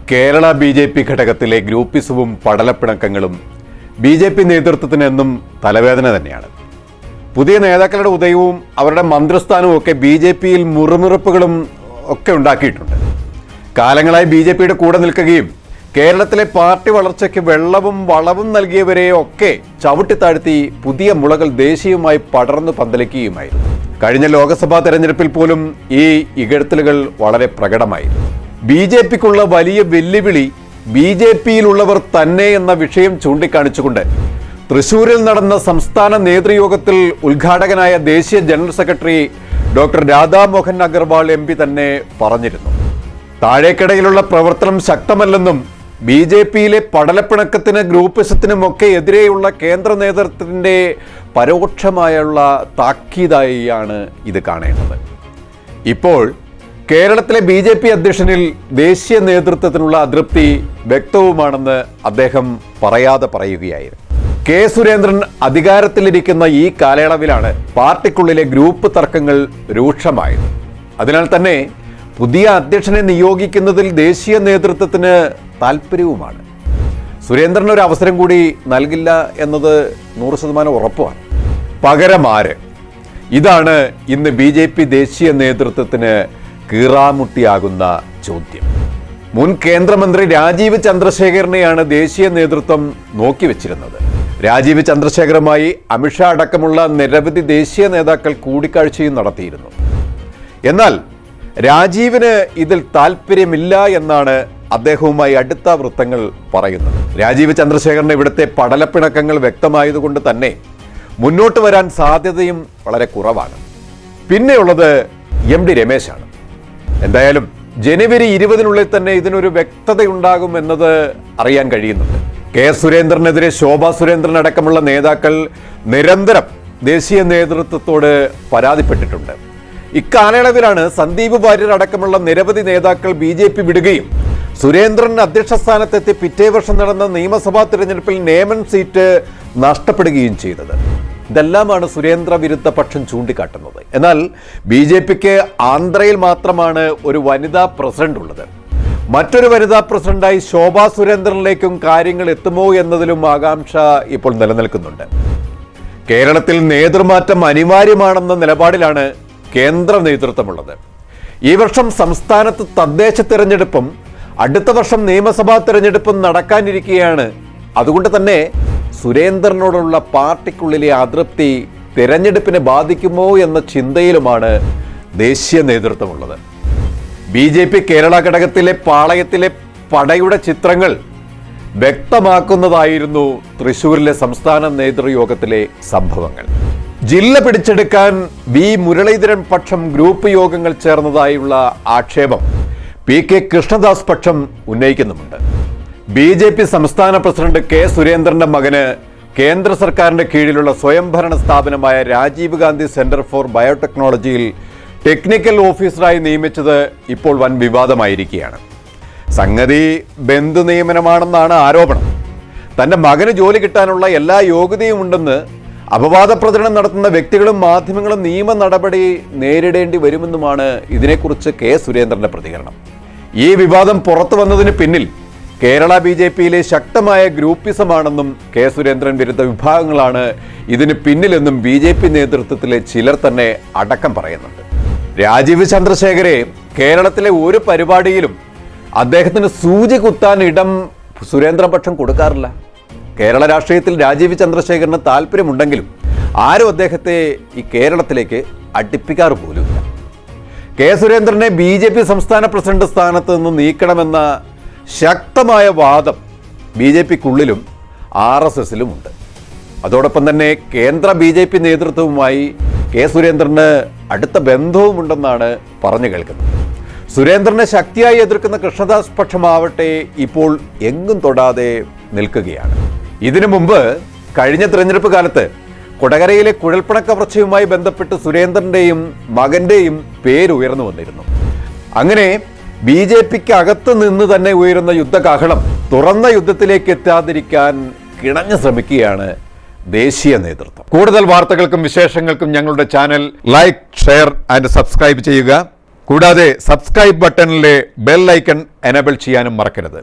Kerala BJP. ഘടകത്തിലെ ഗ്രൂപ്പിസവും പടലപ്പിണക്കങ്ങളും BJP. നേതൃത്വത്തിന് എന്നും തലവേദന തന്നെയാണ്. പുതിയ നേതാക്കളുടെ ഉദയവും അവരുടെ മന്ത്രിസ്ഥാനവും ഒക്കെ ബി.ജെ.പിയിൽ മുറുമുറുപ്പുകളും ഒക്കെ ഉണ്ടാക്കിയിട്ടുണ്ട്. കാലങ്ങളായി ബി.ജെ.പിയുടെ കൂടെ നിൽക്കുകയും കേരളത്തിലെ പാർട്ടി വളർച്ചയ്ക്ക് വെള്ളവും വളവും നൽകിയവരെയൊക്കെ ചവിട്ടിത്താഴ്ത്തി പുതിയ മുളകൾ ദേശീയമായി പടർന്നു പന്തലിക്കുകയുമായിരുന്നു. കഴിഞ്ഞ ലോക്സഭാ തെരഞ്ഞെടുപ്പിൽ പോലും ഈ ഇകഴ്ത്തലുകൾ വളരെ പ്രകടമായിരുന്നു. ബി.ജെ.പിക്കുള്ള വലിയ വെല്ലുവിളി ബി.ജെ.പിയിലുള്ളവർ തന്നെ എന്ന വിഷയം ചൂണ്ടിക്കാണിച്ചുകൊണ്ട് തൃശൂരിൽ നടന്ന സംസ്ഥാന നേതൃയോഗത്തിൽ ഉദ്ഘാടകനായ ദേശീയ general secretary doctor Radhamohan Agarwal MP തന്നെ പറഞ്ഞിരുന്നു. താഴേക്കിടയിലുള്ള പ്രവർത്തനം ശക്തമല്ലെന്നും ബി.ജെ.പിയിലെ പടലപ്പിണക്കത്തിന് ഗ്രൂപ്പിസത്തിനുമൊക്കെ എതിരെയുള്ള കേന്ദ്ര നേതൃത്വത്തിൻ്റെ പരോക്ഷമായുള്ള താക്കീതായാണ് ഇത് കാണേണ്ടത്. ഇപ്പോൾ കേരളത്തിലെ ബി.ജെ.പി. അധ്യക്ഷനിൽ ദേശീയ നേതൃത്വത്തിനുള്ള അതൃപ്തി വ്യക്തവുമാണെന്ന് അദ്ദേഹം പറയാതെ പറയുകയായിരുന്നു. കെ സുരേന്ദ്രൻ അധികാരത്തിലിരിക്കുന്ന ഈ കാലയളവിലാണ് പാർട്ടിക്കുള്ളിലെ ഗ്രൂപ്പ് തർക്കങ്ങൾ രൂക്ഷമായത്. അതിനാൽ തന്നെ പുതിയ അധ്യക്ഷനെ നിയോഗിക്കുന്നതിൽ ദേശീയ നേതൃത്വത്തിന് താല്പര്യവുമാണ്. സുരേന്ദ്രന് ഒരു അവസരം കൂടി നൽകില്ല എന്നത് 100% ഉറപ്പുമാണ്. പകരം ആര്? ഇതാണ് ഇന്ന് ബി.ജെ.പി. ദേശീയ നേതൃത്വത്തിന് കീറാമുട്ടിയാകുന്ന ചോദ്യം. മുൻ കേന്ദ്രമന്ത്രി രാജീവ് ചന്ദ്രശേഖരനെയാണ് ദേശീയ നേതൃത്വം നോക്കിവെച്ചിരുന്നത്. രാജീവ് ചന്ദ്രശേഖറുമായി അമിത്ഷാ അടക്കമുള്ള നിരവധി ദേശീയ നേതാക്കൾ കൂടിക്കാഴ്ചയും നടത്തിയിരുന്നു. എന്നാൽ രാജീവിന് ഇതിൽ താല്പര്യമില്ല എന്നാണ് അദ്ദേഹവുമായി അടുത്ത വൃത്തങ്ങൾ പറയുന്നത്. രാജീവ് ചന്ദ്രശേഖരന് ഇവിടുത്തെ പടലപ്പിണക്കങ്ങൾ വ്യക്തമായതുകൊണ്ട് തന്നെ മുന്നോട്ട് വരാൻ സാധ്യതയും വളരെ കുറവാണ്. പിന്നെയുള്ളത് MD രമേശാണ്. എന്തായാലും ജനുവരി 20-നുള്ളിൽ തന്നെ ഇതിനൊരു വ്യക്തതയുണ്ടാകും എന്നത് അറിയാൻ കഴിയുന്നുണ്ട്. കെ സുരേന്ദ്രനെതിരെ ശോഭാ സുരേന്ദ്രൻ അടക്കമുള്ള നേതാക്കൾ നിരന്തരം ദേശീയ നേതൃത്വത്തോട് പരാതിപ്പെട്ടിട്ടുണ്ട്. ഇക്കാലയളവിലാണ് സന്ദീപ് വാര്യർ അടക്കമുള്ള നിരവധി നേതാക്കൾ ബി.ജെ.പി. വിടുകയും സുരേന്ദ്രൻ അധ്യക്ഷ സ്ഥാനത്തെത്തി പിറ്റേ വർഷം നടന്ന നിയമസഭാ തിരഞ്ഞെടുപ്പിൽ നേമൻ സീറ്റ് നഷ്ടപ്പെടുകയും ചെയ്തത്. ഇതെല്ലാമാണ് സുരേന്ദ്ര വിരുദ്ധ പക്ഷം ചൂണ്ടിക്കാട്ടുന്നത്. എന്നാൽ ബി.ജെ.പിക്ക് ആന്ധ്രയിൽ മാത്രമാണ് ഒരു വനിതാ പ്രസിഡന്റ് ഉള്ളത്. മറ്റൊരു വനിതാ പ്രസിഡന്റായി ശോഭാ സുരേന്ദ്രനിലേക്കും കാര്യങ്ങൾ എത്തുമോ എന്നതിലും ആകാംക്ഷ ഇപ്പോൾ നിലനിൽക്കുന്നുണ്ട്. കേരളത്തിൽ നേതൃമാറ്റം അനിവാര്യമാണെന്ന നിലപാടിലാണ് കേന്ദ്ര നേതൃത്വമുള്ളത്. ഈ വർഷം സംസ്ഥാനത്ത് തദ്ദേശ തെരഞ്ഞെടുപ്പും അടുത്ത വർഷം നിയമസഭാ തെരഞ്ഞെടുപ്പും നടക്കാനിരിക്കുകയാണ്. അതുകൊണ്ട് തന്നെ സുരേന്ദ്രനോടുള്ള പാർട്ടിക്കുള്ളിലെ അതൃപ്തി തെരഞ്ഞെടുപ്പിനെ ബാധിക്കുമോ എന്ന ചിന്തയിലുമാണ് ദേശീയ നേതൃത്വമുള്ളത്. ബി.ജെ.പി. കേരള ഘടകത്തിലെ പാളയത്തിലെ പടയുടെ ചിത്രങ്ങൾ വ്യക്തമാക്കുന്നതായിരുന്നു തൃശൂരിലെ സംസ്ഥാന നേതൃയോഗത്തിലെ സംഭവങ്ങൾ. ജില്ല പിടിച്ചെടുക്കാൻ വി മുരളീധരൻ പക്ഷം ഗ്രൂപ്പ് യോഗങ്ങൾ ചേർന്നതായുള്ള ആക്ഷേപം P.K. കൃഷ്ണദാസ് പക്ഷം ഉന്നയിക്കുന്നുമുണ്ട്. ബി.ജെ.പി. സംസ്ഥാന പ്രസിഡന്റ് കെ സുരേന്ദ്രന്റെ മകന് കേന്ദ്ര സർക്കാരിന്റെ കീഴിലുള്ള സ്വയംഭരണ സ്ഥാപനമായ രാജീവ് ഗാന്ധി സെന്റർ ഫോർ ബയോടെക്നോളജിയിൽ ടെക്നിക്കൽ ഓഫീസറായി നിയമിച്ചത് ഇപ്പോൾ വൻ വിവാദമായിരിക്കുകയാണ്. സംഗതി ബന്ധു നിയമനമാണെന്നാണ് ആരോപണം. തന്റെ മകന് ജോലി കിട്ടാനുള്ള എല്ലാ യോഗ്യതയും ഉണ്ടെന്ന് അപവാദ പ്രചരണം നടത്തുന്ന വ്യക്തികളും മാധ്യമങ്ങളും നിയമ നടപടി നേരിടേണ്ടി വരുമെന്നുമാണ് ഇതിനെക്കുറിച്ച് കെ സുരേന്ദ്രന്റെ പ്രതികരണം. ഈ വിവാദം പുറത്തു വന്നതിന് പിന്നിൽ കേരള ബി.ജെ.പിയിലെ ശക്തമായ ഗ്രൂപ്പിസമാണെന്നും കെ സുരേന്ദ്രൻ വിരുദ്ധ വിഭാഗങ്ങളാണ് ഇതിന് പിന്നിലെന്നും ബി.ജെ.പി. നേതൃത്വത്തിലെ ചിലർ തന്നെ അടക്കം പറയുന്നുണ്ട്. രാജീവ് ചന്ദ്രശേഖരെ കേരളത്തിലെ ഒരു പരിപാടിയിലും അദ്ദേഹത്തിന് സൂചി കുത്താൻ ഇടം സുരേന്ദ്രപക്ഷം കൊടുക്കാറില്ല. കേരള രാഷ്ട്രീയത്തിൽ രാജീവ് ചന്ദ്രശേഖരന് താല്പര്യമുണ്ടെങ്കിലും ആരും അദ്ദേഹത്തെ ഈ കേരളത്തിലേക്ക് അടുപ്പിക്കാറ് പോലുമില്ല. കെ സുരേന്ദ്രനെ ബി.ജെ.പി. സംസ്ഥാന പ്രസിഡന്റ് സ്ഥാനത്ത് നിന്ന് നീക്കണമെന്ന ശക്തമായ വാദം ബി.ജെ.പിക്കുള്ളിലും RSSലും ഉണ്ട്. അതോടൊപ്പം തന്നെ കേന്ദ്ര ബി.ജെ.പി. നേതൃത്വവുമായി കെ സുരേന്ദ്രന് അടുത്ത ബന്ധവുമുണ്ടെന്നാണ് പറഞ്ഞു കേൾക്കുന്നത്. സുരേന്ദ്രനെ ശക്തിയായി എതിർക്കുന്ന കൃഷ്ണദാസ് പക്ഷമാവട്ടെ ഇപ്പോൾ എങ്ങും തൊടാതെ നിൽക്കുകയാണ്. ഇതിനു മുമ്പ് കഴിഞ്ഞ തിരഞ്ഞെടുപ്പ് കാലത്ത് കൊടകരയിലെ കുഴൽപ്പണ കവർച്ചയുമായി ബന്ധപ്പെട്ട് സുരേന്ദ്രന്റെയും മകന്റെയും പേര് ഉയർന്നു വന്നിരുന്നു. അങ്ങനെ ബി.ജെ.പിക്ക് അകത്ത് നിന്ന് തന്നെ ഉയരുന്ന യുദ്ധകാഹളം തുറന്ന യുദ്ധത്തിലേക്ക് എത്താതിരിക്കാൻ കിണഞ്ഞു ശ്രമിക്കുകയാണ് ദേശീയ നേതൃത്വം. കൂടുതൽ വാർത്തകൾക്കും വിശേഷങ്ങൾക്കും ഞങ്ങളുടെ channel like, share and subscribe ചെയ്യുക. കൂടാതെ സബ്സ്ക്രൈബ് ബട്ടണിലെ ബെൽ ഐക്കൺ എനേബിൾ ചെയ്യാനും മറക്കരുത്.